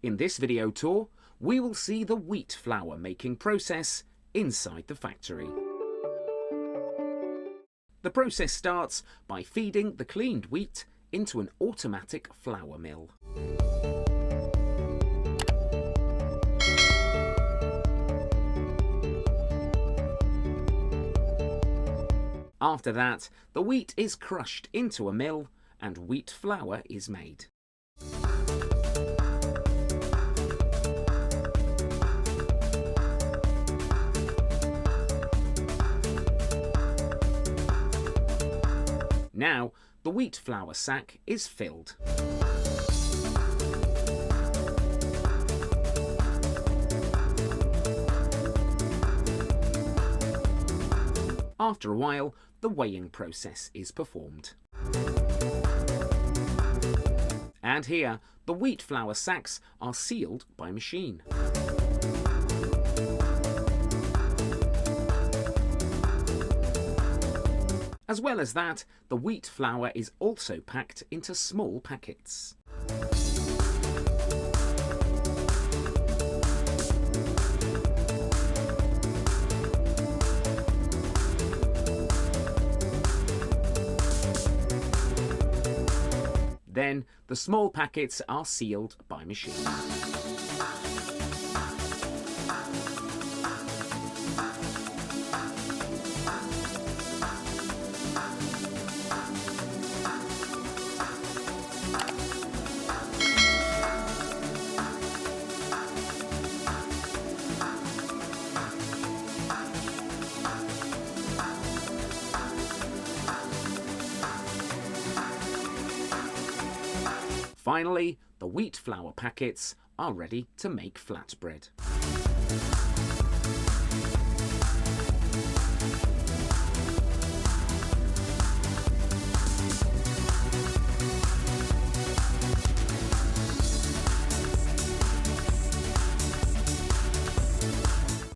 In this video tour, we will see the wheat flour making process inside the factory. The process starts by feeding the cleaned wheat into an automatic flour mill. After that, the wheat is crushed into a mill and wheat flour is made. Now, the wheat flour sack is filled. After a while, the weighing process is performed. And here, the wheat flour sacks are sealed by machine. As well as that, the wheat flour is also packed into small packets. Then, the small packets are sealed by machine. Finally, the wheat flour packets are ready to make flatbread.